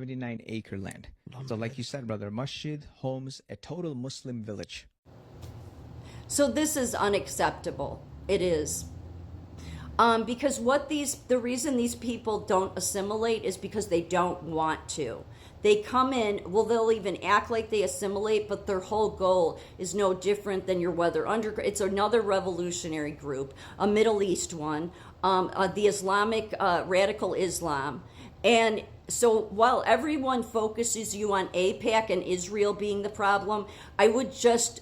79-acre land. So like you said, brother, masjid, homes, a total Muslim village. So this is unacceptable. It is. Because the reason these people don't assimilate is because they don't want to. They come in, well, they'll even act like they assimilate, but their whole goal is no different than your weather underground. It's another revolutionary group, a Middle East one, the Islamic, radical Islam. And so while everyone focuses you on AIPAC and Israel being the problem, I would just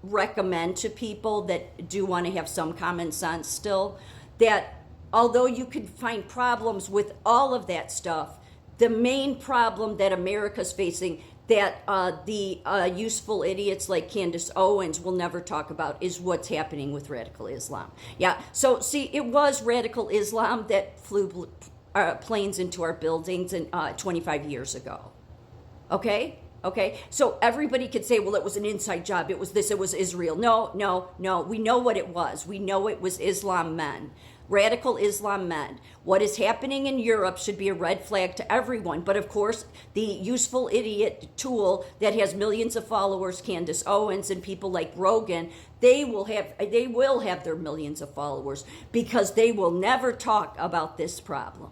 recommend to people that do want to have some common sense still, that although you can find problems with all of that stuff, the main problem that America's facing, that the useful idiots like Candace Owens will never talk about, is what's happening with radical Islam. Yeah, so see, it was radical Islam that flew planes into our buildings 25 years ago. Okay? Okay, so everybody could say, well, it was an inside job. It was this, it was Israel. No. We know what it was. We know it was Islam men, radical Islam men. What is happening in Europe should be a red flag to everyone. But of course, the useful idiot tool that has millions of followers, Candace Owens and people like Rogan, they will have their millions of followers because they will never talk about this problem.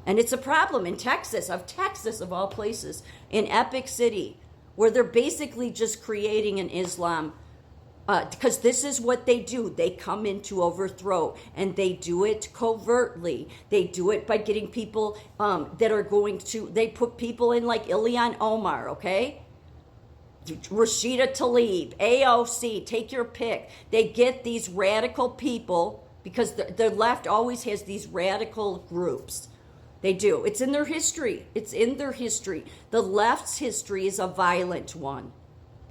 And it's a problem in Texas of all places, in Epic City, where they're basically just creating an Islam, because this is what they do. They come in to overthrow, and they do it covertly. They do it by getting people that are they put people in like Ilhan Omar, okay? Rashida Tlaib, AOC, take your pick. They get these radical people, because the left always has these radical groups. They do. It's in their history. The left's history is a violent one.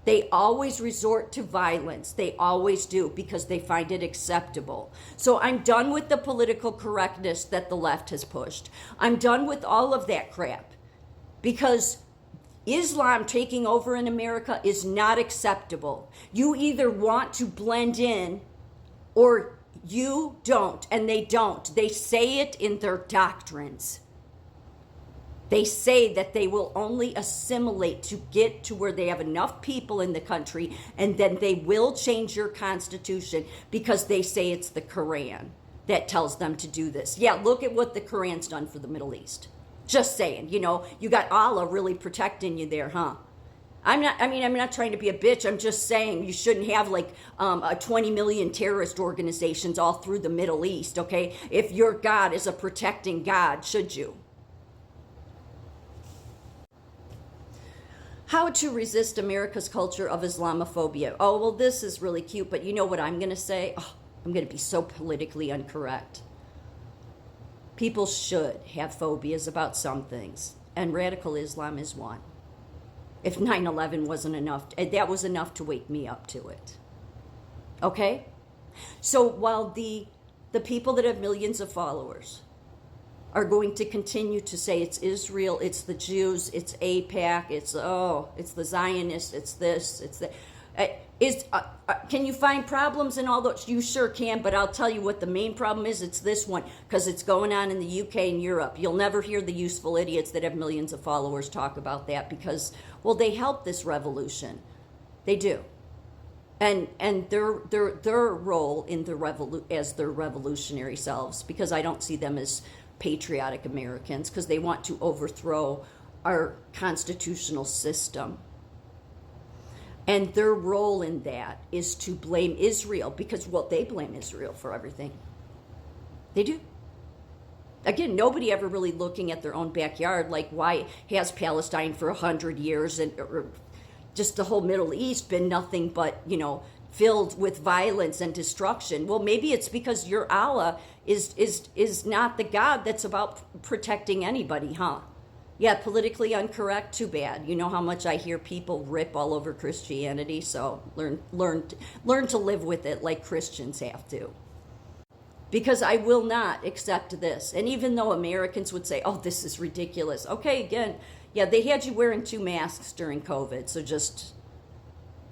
They always resort to violence. They always do, because they find it acceptable. So I'm done with the political correctness that the left has pushed. I'm done with all of that crap, because Islam taking over in America is not acceptable. You either want to blend in or you don't, and they don't. They say it in their doctrines. They say that they will only assimilate to get to where they have enough people in the country, and then they will change your constitution, because they say it's the Quran that tells them to do this. Yeah, look at what the Quran's done for the Middle East. Just saying, you got Allah really protecting you there, huh? I'm not trying to be a bitch. I'm just saying you shouldn't have like 20 million terrorist organizations all through the Middle East, okay? If your God is a protecting God, should you? How to resist America's culture of Islamophobia. Oh, well, this is really cute, but you know what I'm going to say? Oh, I'm going to be so politically incorrect. People should have phobias about some things, and radical Islam is one. If 9/11 wasn't enough, that was enough to wake me up to it. Okay? So while the people that have millions of followers are going to continue to say it's Israel, it's the Jews, it's AIPAC, it's the Zionists, it's this, it's that. Can you find problems in all those? You sure can, but I'll tell you what the main problem is. It's this one, because it's going on in the UK and Europe. You'll never hear the useful idiots that have millions of followers talk about that, because, well, they help this revolution. They do. And their role in as their revolutionary selves, because I don't see them as patriotic Americans, because they want to overthrow our constitutional system. And their role in that is to blame Israel, because, well, they blame Israel for everything. They do. Again, nobody ever really looking at their own backyard, like, why has Palestine for 100 years or just the whole Middle East been nothing but, filled with violence and destruction? Well, maybe it's because your Allah is not the God that's about protecting anybody, huh? Yeah, politically incorrect, too bad. You know how much I hear people rip all over Christianity, so learn to live with it like Christians have to. Because I will not accept this. And even though Americans would say, oh, this is ridiculous. Okay, again, yeah, they had you wearing 2 masks during COVID, so just,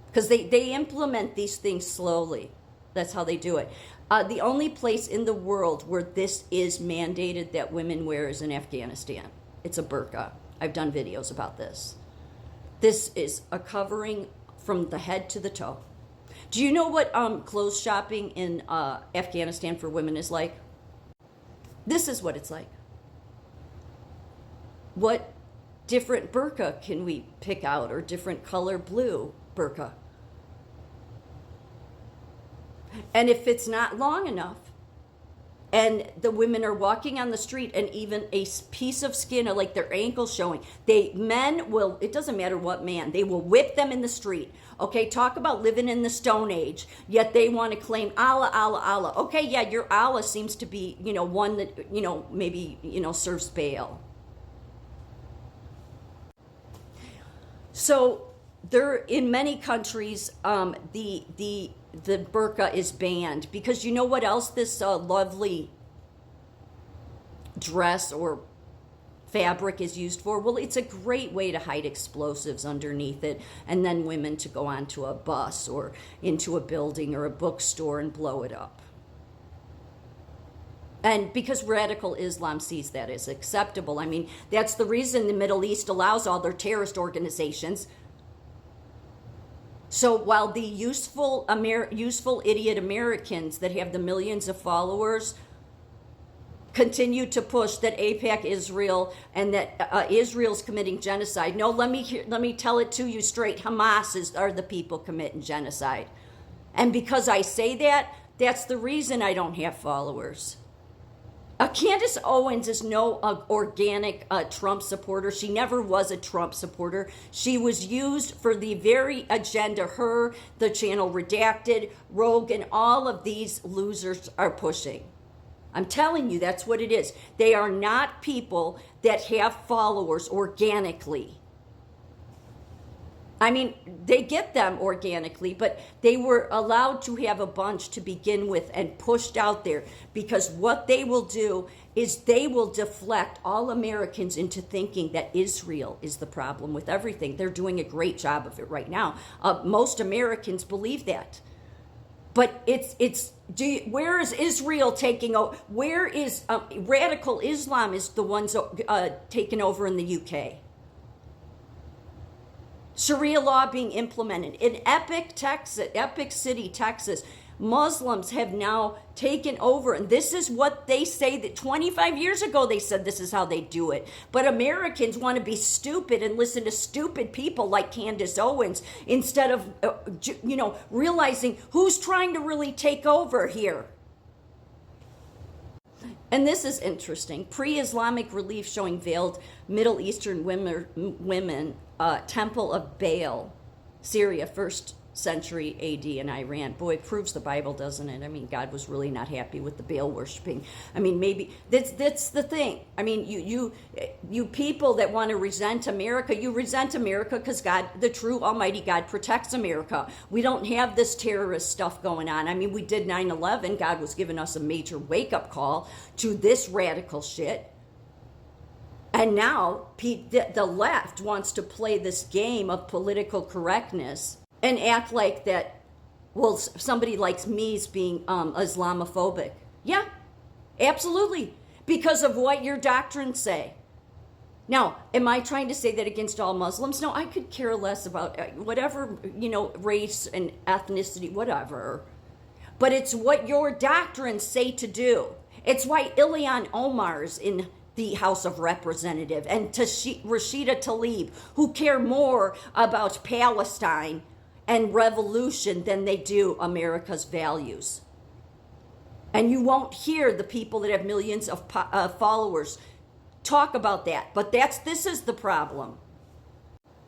because they implement these things slowly. That's how they do it. The only place in the world where this is mandated that women wear is in Afghanistan. It's a burqa. I've done videos about this. This is a covering from the head to the toe. Do you know what clothes shopping in Afghanistan for women is like? This is what it's like. What different burqa can we pick out, or different color blue burqa? And if it's not long enough, and the women are walking on the street and even a piece of skin or like their ankle showing, men will, it doesn't matter what man, they will whip them in the street. Okay, talk about living in the Stone Age, yet they want to claim Allah, Allah, Allah. Okay, yeah, your Allah seems to be, one that, maybe, serves Baal. So there, in many countries, the burqa is banned, because you know what else this lovely dress or fabric is used for? Well, it's a great way to hide explosives underneath it, and then women to go onto a bus or into a building or a bookstore and blow it up. And because radical Islam sees that as acceptable. I mean, that's the reason the Middle East allows all their terrorist organizations. So while the useful idiot Americans that have the millions of followers continue to push that AIPAC Israel and that Israel's committing genocide, no, let me tell it to you straight. Hamas are the people committing genocide. And because I say that, that's the reason I don't have followers. Candace Owens is no organic Trump supporter. She never was a Trump supporter. She was used for the very agenda her, the channel Redacted, Rogue, and all of these losers are pushing. I'm telling you, that's what it is. They are not people that have followers organically. I mean, they get them organically, but they were allowed to have a bunch to begin with and pushed out there, because what they will do is they will deflect all Americans into thinking that Israel is the problem with everything. They're doing a great job of it right now. Most Americans believe that. But where is Israel taking over? Where is radical Islam is the ones taking over in the UK? Sharia law being implemented. In Epic City, Texas, Muslims have now taken over. And this is what they say, that 25 years ago they said this is how they do it. But Americans want to be stupid and listen to stupid people like Candace Owens instead of, realizing who's trying to really take over here. And this is interesting. Pre-Islamic relief showing veiled Middle Eastern women, Temple of Baal, Syria, 1st century AD in Iran. Boy, it proves the Bible, doesn't it? I mean, God was really not happy with the Baal worshiping. I mean, maybe that's the thing. I mean, you people that want to resent America, you resent America because God, the true Almighty God, protects America. We don't have this terrorist stuff going on. I mean, we did 9/11. God was giving us a major wake-up call to this radical shit. And now the left wants to play this game of political correctness and act like that, well, somebody like me is being Islamophobic. Yeah, absolutely, because of what your doctrines say. Now, am I trying to say that against all Muslims? No, I could care less about whatever, race and ethnicity, whatever. But it's what your doctrines say to do. It's why Ilhan Omar's in the House of Representatives, and Rashida Tlaib, who care more about Palestine and revolution than they do America's values. And you won't hear the people that have millions of followers talk about that. But this is the problem.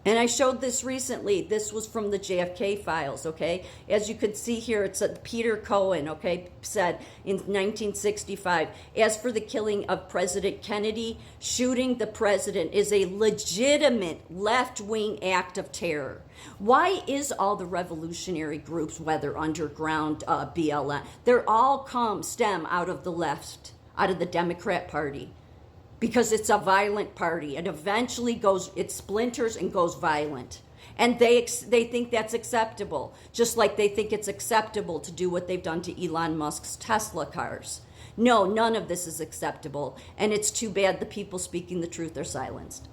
And I showed this recently. This was from the JFK files, okay? As you could see here, it's Peter Cohen, okay, said in 1965, as for the killing of President Kennedy, shooting the president is a legitimate left-wing act of terror. Why is all the revolutionary groups, whether underground, BLM, they're all stem out of the left, out of the Democrat Party? Because it's a violent party, and eventually it splinters and goes violent. And they think that's acceptable, just like they think it's acceptable to do what they've done to Elon Musk's Tesla cars. No, none of this is acceptable. And it's too bad the people speaking the truth are silenced.